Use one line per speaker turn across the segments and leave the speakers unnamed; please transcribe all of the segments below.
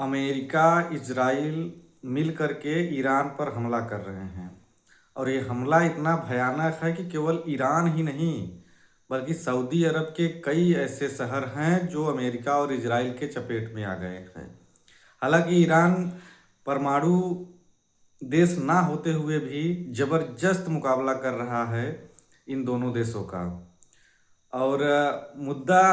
America, Israel मिल कर के Iran पर हमला कर रहे हैं और ये हमला इतना भयानक है कि केवल ईरान ही नहीं बल्कि सऊदी अरब के कई ऐसे शहर हैं जो अमेरिका और इजराइल के चपेट में आ गए हैं। हालांकि ईरान परमाणु देश ना होते हुए भी जबरदस्त मुकाबला कर रहा है इन दोनों देशों का। और मुद्दा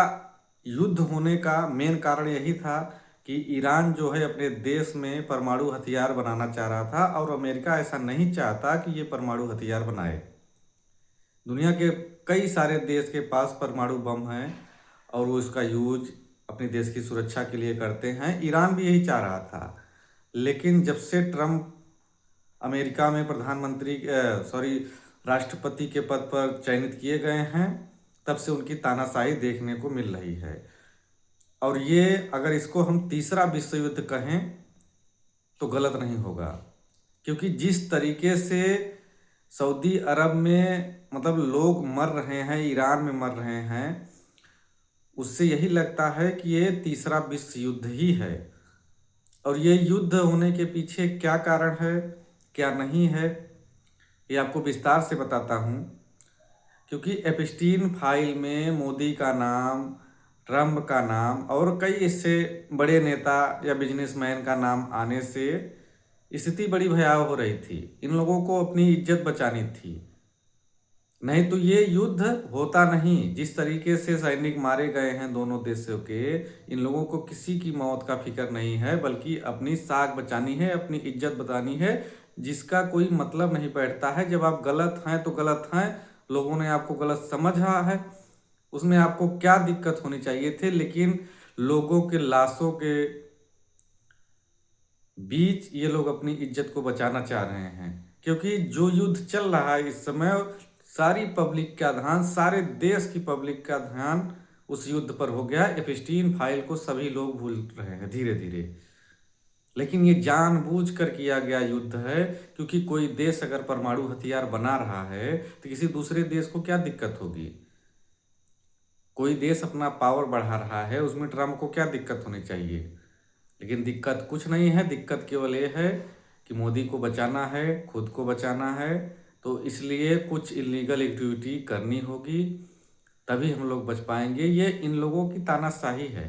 युद्ध होने का मेन कारण यही था कि ईरान जो है अपने देश में परमाणु हथियार बनाना चाह रहा था और अमेरिका ऐसा नहीं चाहता कि ये परमाणु हथियार बनाए। दुनिया के कई सारे देश के पास परमाणु बम हैं और वो इसका यूज अपने देश की सुरक्षा के लिए करते हैं। ईरान भी यही चाह रहा था, लेकिन जब से ट्रम्प अमेरिका में राष्ट्रपति के पद पर चयनित किए गए हैं तब से उनकी तानाशाही देखने को मिल रही है। और ये अगर इसको हम तीसरा विश्व युद्ध कहें तो गलत नहीं होगा, क्योंकि जिस तरीके से सऊदी अरब में लोग मर रहे हैं, ईरान में मर रहे हैं, उससे यही लगता है कि ये तीसरा विश्व युद्ध ही है। और ये युद्ध होने के पीछे क्या कारण है, क्या नहीं है, ये आपको विस्तार से बताता हूँ। क्योंकि एप्स्टीन फाइल में मोदी का नाम, ट्रम्प का नाम और कई इससे बड़े नेता या बिजनेसमैन का नाम आने से स्थिति बड़ी भयावह हो रही थी। इन लोगों को अपनी इज्जत बचानी थी, नहीं तो ये युद्ध होता नहीं। जिस तरीके से सैनिक मारे गए हैं दोनों देशों के, इन लोगों को किसी की मौत का फिक्र नहीं है, बल्कि अपनी साख बचानी है, अपनी इज्जत बचानी है, जिसका कोई मतलब नहीं बैठता है। जब आप गलत हैं तो गलत हैं, लोगों ने आपको गलत समझा है, उसमें आपको क्या दिक्कत होनी चाहिए थे। लेकिन लोगों के लाशों के बीच ये लोग अपनी इज्जत को बचाना चाह रहे हैं, क्योंकि जो युद्ध चल रहा है इस समय, सारी पब्लिक का ध्यान, सारे देश की पब्लिक का ध्यान उस युद्ध पर हो गया। एप्स्टीन फाइल को सभी लोग भूल रहे हैं धीरे धीरे, लेकिन ये जानबूझकर किया गया युद्ध है। क्योंकि कोई देश अगर परमाणु हथियार बना रहा है तो किसी दूसरे देश को क्या दिक्कत होगी। कोई देश अपना पावर बढ़ा रहा है, उसमें ट्रम्प को क्या दिक्कत होनी चाहिए। लेकिन दिक्कत कुछ नहीं है, दिक्कत केवल ये है कि मोदी को बचाना है, खुद को बचाना है, तो इसलिए कुछ इलीगल एक्टिविटी करनी होगी, तभी हम लोग बच पाएंगे। ये इन लोगों की तानाशाही है।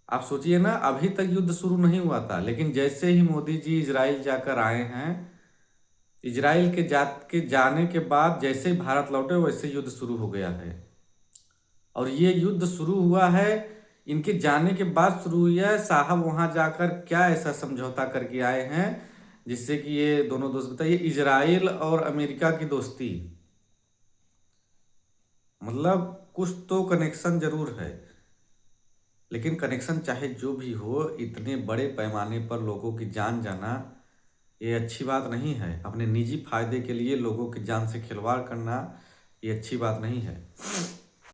आप सोचिए ना, अभी तक युद्ध शुरू नहीं हुआ था, लेकिन जैसे ही मोदी जी इजराइल जाकर आए हैं, इजराइल के जाने के बाद जैसे ही भारत लौटे वैसे युद्ध शुरू हो गया है। और ये युद्ध शुरू हुआ है, इनके जाने के बाद शुरू हुआ है। साहब वहां जाकर क्या ऐसा समझौता करके आए हैं जिससे कि ये दोनों दोस्त, बताइए, इजराइल और अमेरिका की दोस्ती, कुछ तो कनेक्शन जरूर है। लेकिन कनेक्शन चाहे जो भी हो, इतने बड़े पैमाने पर लोगों की जान जाना ये अच्छी बात नहीं है। अपने निजी फायदे के लिए लोगों की जान से खिलवाड़ करना ये अच्छी बात नहीं है।